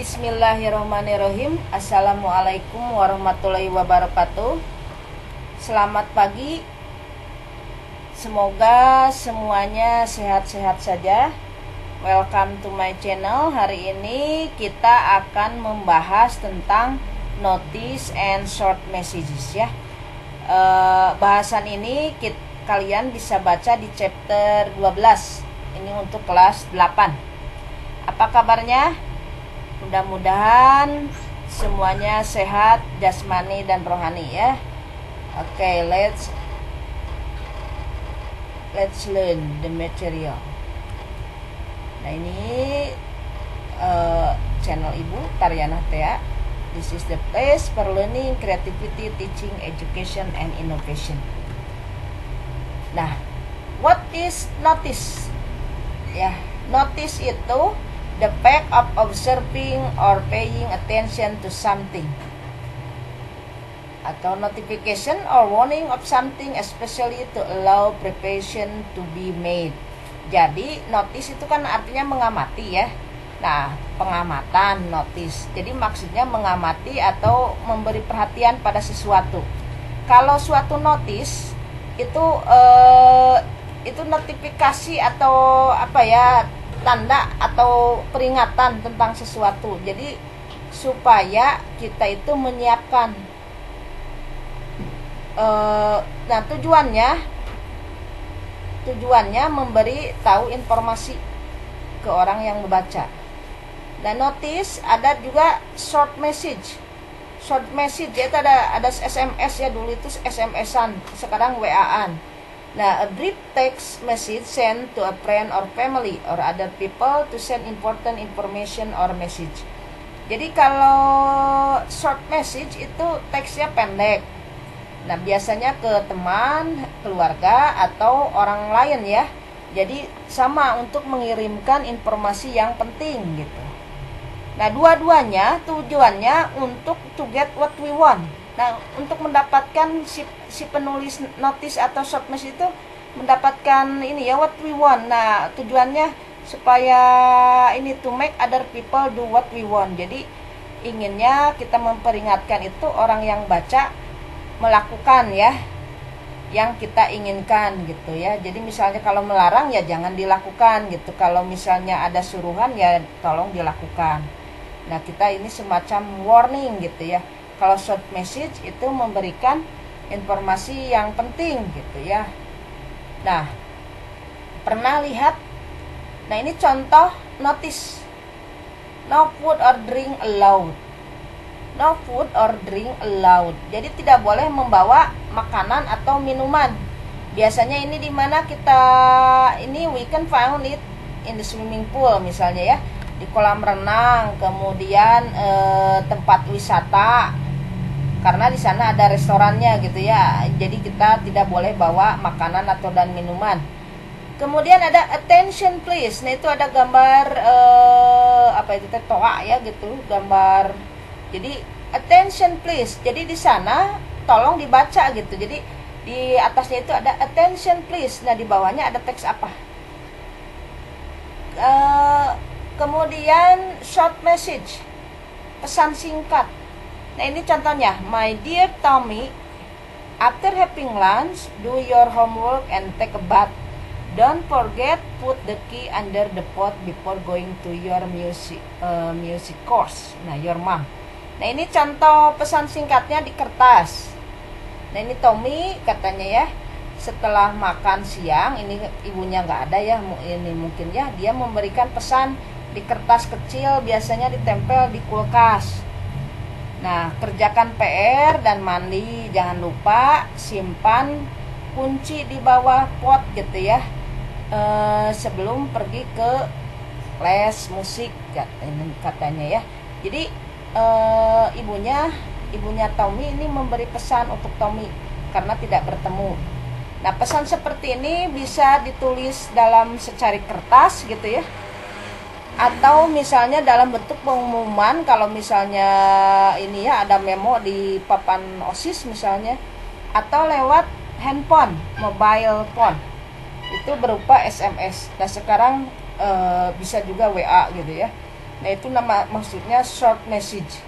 Bismillahirrahmanirrahim. Assalamualaikum warahmatullahi wabarakatuh. Selamat pagi. Semoga semuanya sehat-sehat saja. Welcome to my channel. Hari ini kita akan membahas tentang notice and short messages ya. Bahasan ini kalian bisa baca di chapter 12. Ini untuk kelas 8. Apa kabarnya? Mudah-mudahan semuanya sehat jasmani dan rohani ya. Oke, let's learn the material. Nah, ini channel Ibu Taryana Thea. This is the place for learning, creativity, teaching, education, and innovation. Nah, what is notice? Ya, notice itu the fact of observing or paying attention to something, atau notification or warning of something, especially to allow preparation to be made. Jadi notice itu kan artinya mengamati ya. Nah, pengamatan, notice. Jadi maksudnya mengamati atau memberi perhatian pada sesuatu. Kalau suatu notice itu notifikasi atau apa ya, tanda atau peringatan tentang sesuatu. Jadi supaya kita itu menyiapkan. Nah, tujuannya memberi tahu informasi ke orang yang membaca. Nah, notice ada juga short message. Short message itu ada SMS ya, dulu itu SMS-an, sekarang WA-an. Nah, a brief text message sent to a friend or family or other people to send important information or message. Jadi kalau short message itu teksnya pendek. Nah, biasanya ke teman, keluarga, atau orang lain ya. Jadi sama untuk mengirimkan informasi yang penting gitu. Nah, dua-duanya tujuannya untuk to get what we want. Nah, untuk mendapatkan si penulis notice atau short message itu mendapatkan ini ya, what we want. Nah, tujuannya supaya ini to make other people do what we want. Jadi inginnya kita memperingatkan itu orang yang baca melakukan ya yang kita inginkan gitu ya. Jadi misalnya kalau melarang ya jangan dilakukan gitu. Kalau misalnya ada suruhan ya tolong dilakukan. Nah, kita ini semacam warning gitu ya. Kalau short message itu memberikan informasi yang penting gitu ya. Nah, pernah lihat? Nah, ini contoh notice. No food or drink allowed. No food or drink allowed. Jadi tidak boleh membawa makanan atau minuman. Biasanya ini di mana kita ini we can find it in the swimming pool misalnya ya. Di kolam renang, kemudian tempat wisata. Karena di sana ada restorannya gitu ya. Jadi kita tidak boleh bawa makanan atau dan minuman. Kemudian ada attention please. Nah, itu ada gambar toa ya gitu, gambar. Jadi attention please. Jadi di sana tolong dibaca gitu. Jadi di atasnya itu ada attention please. Nah, di bawahnya ada teks apa? Kemudian short message, pesan singkat. Nah, ini contohnya. My dear Tommy, after having lunch, do your homework and take a bath. Don't forget put the key under the pot before going to your music course. Nah, your mom. Nah, ini contoh pesan singkatnya di kertas. Nah, ini Tommy katanya ya, setelah makan siang, ini ibunya nggak ada ya, ini mungkin ya, dia memberikan pesan di kertas kecil, biasanya ditempel di kulkas. Nah, kerjakan PR dan mandi, jangan lupa simpan kunci di bawah pot gitu ya, sebelum pergi ke les musik katanya ya. Jadi ibunya Tommy ini memberi pesan untuk Tommy karena tidak bertemu. Nah, pesan seperti ini bisa ditulis dalam secari kertas gitu ya, atau misalnya dalam bentuk pengumuman. Kalau misalnya ini ya ada memo di papan OSIS misalnya, atau lewat handphone, mobile phone, itu berupa SMS. Nah, sekarang bisa juga WA gitu ya. Nah, itu maksudnya short message.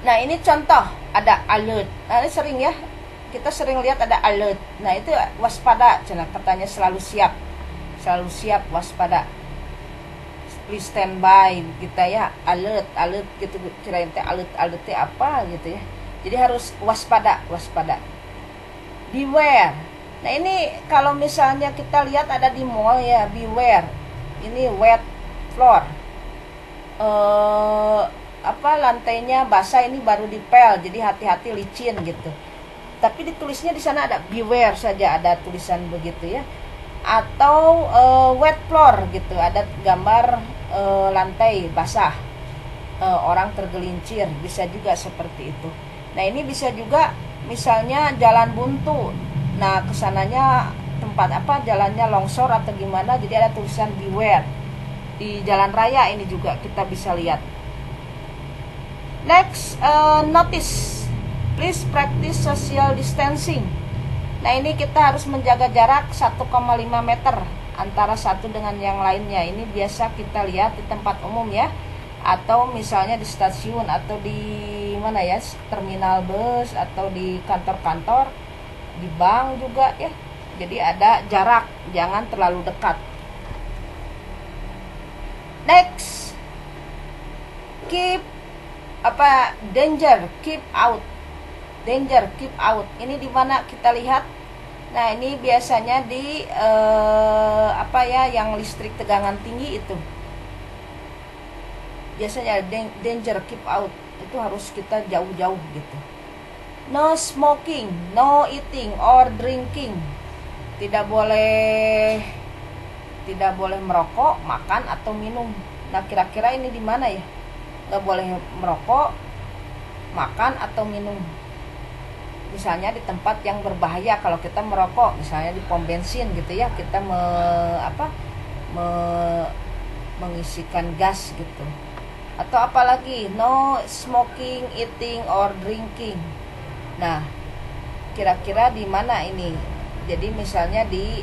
Nah, ini contoh ada alert. Nah, ini sering ya, kita sering lihat ada alert. Nah, itu waspada, katanya selalu siap, waspada, please stand by, kita ya, alert gitu, kirain teh alert teh apa gitu ya. Jadi harus waspada. Beware. Nah, ini kalau misalnya kita lihat ada di mall ya, beware. Ini wet floor. Lantainya basah, ini baru dipel, jadi hati-hati licin gitu. Tapi ditulisnya di sana ada beware saja, ada tulisan begitu ya. Atau wet floor gitu, ada gambar lantai basah, orang tergelincir, bisa juga seperti itu. Nah, ini bisa juga misalnya jalan buntu. Nah, kesananya tempat jalannya longsor atau gimana, jadi ada tulisan beware. Di jalan raya ini juga kita bisa lihat. Next, notice. Please practice social distancing. Nah, ini kita harus menjaga jarak 1,5 meter antara satu dengan yang lainnya. Ini biasa kita lihat di tempat umum ya, atau misalnya di stasiun, atau di mana ya, terminal bus, atau di kantor-kantor, di bank juga ya. Jadi ada jarak, jangan terlalu dekat. Next, danger, keep out. Ini di mana kita lihat? Nah, ini biasanya di yang listrik tegangan tinggi itu. Biasanya danger, keep out. Itu harus kita jauh-jauh gitu. No smoking, no eating or drinking. Tidak boleh merokok, makan atau minum. Nah, kira-kira ini di mana ya? Nggak boleh merokok, makan atau minum. Misalnya di tempat yang berbahaya kalau kita merokok, misalnya di pom bensin gitu ya, kita mengisikan gas gitu. Atau apalagi no smoking, eating or drinking. Nah, kira-kira di mana ini? Jadi misalnya di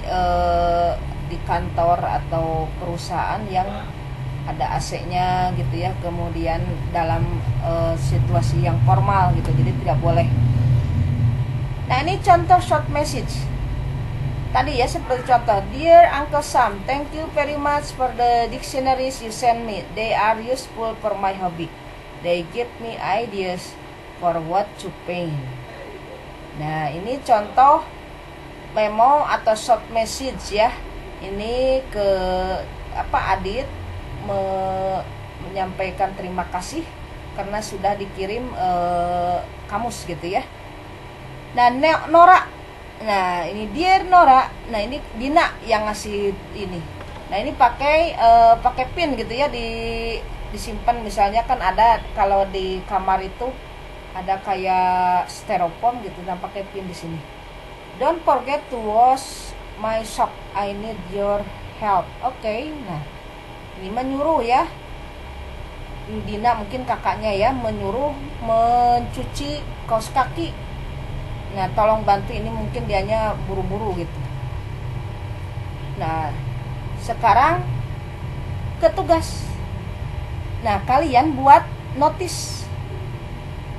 kantor atau perusahaan yang ada AC-nya gitu ya, kemudian dalam situasi yang formal gitu, jadi tidak boleh. Nah, ini contoh short message tadi ya, seperti contoh, Dear Uncle Sam, thank you very much for the dictionaries you send me. They are useful for my hobby. They give me ideas for what to paint. Nah, ini contoh memo atau short message ya. Ini ke Adit menyampaikan terima kasih karena sudah dikirim kamus gitu ya. Nah, Nora. Nah, ini Dear Nora. Nah, ini Dina yang ngasih ini. Nah, ini pakai pin gitu ya, disimpan. Misalnya kan ada kalau di kamar itu ada kayak styrofoam gitu, dan pakai pin di sini. Don't forget to wash my sock. I need your help. Oke. Nah, ini menyuruh ya. Dina mungkin kakaknya ya, menyuruh mencuci kaos kaki. Nah, tolong bantu, ini mungkin dianya buru-buru gitu. Nah, sekarang ke tugas. Nah, kalian buat notis.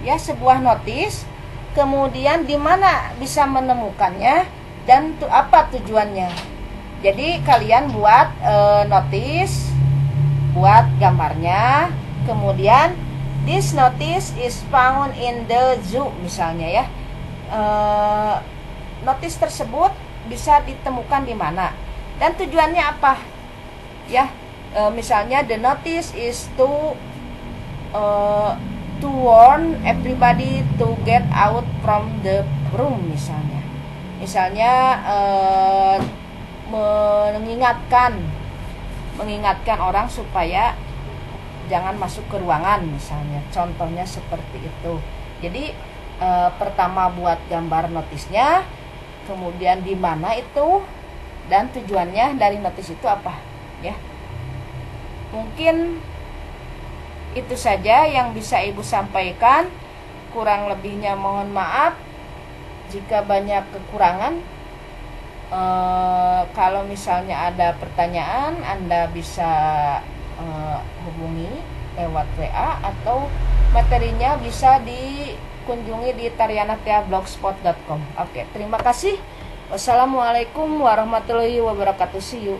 Ya, sebuah notis. Kemudian di mana bisa menemukannya dan apa tujuannya. Jadi kalian buat notis, buat gambarnya. Kemudian this notice is found in the zoo misalnya ya. Notis tersebut bisa ditemukan di mana dan tujuannya apa ya. Misalnya the notice is to warn everybody to get out from the room misalnya mengingatkan orang supaya jangan masuk ke ruangan misalnya, contohnya seperti itu. Jadi pertama buat gambar notisnya, kemudian di mana itu, dan tujuannya dari notis itu apa ya. Mungkin itu saja yang bisa Ibu sampaikan. Kurang lebihnya mohon maaf jika banyak kekurangan. Kalau misalnya ada pertanyaan, Anda bisa hubungi lewat WA atau materinya bisa dikunjungi di tarianatia.blogspot.com. Oke, terima kasih. Wassalamualaikum warahmatullahi wabarakatuh. See you.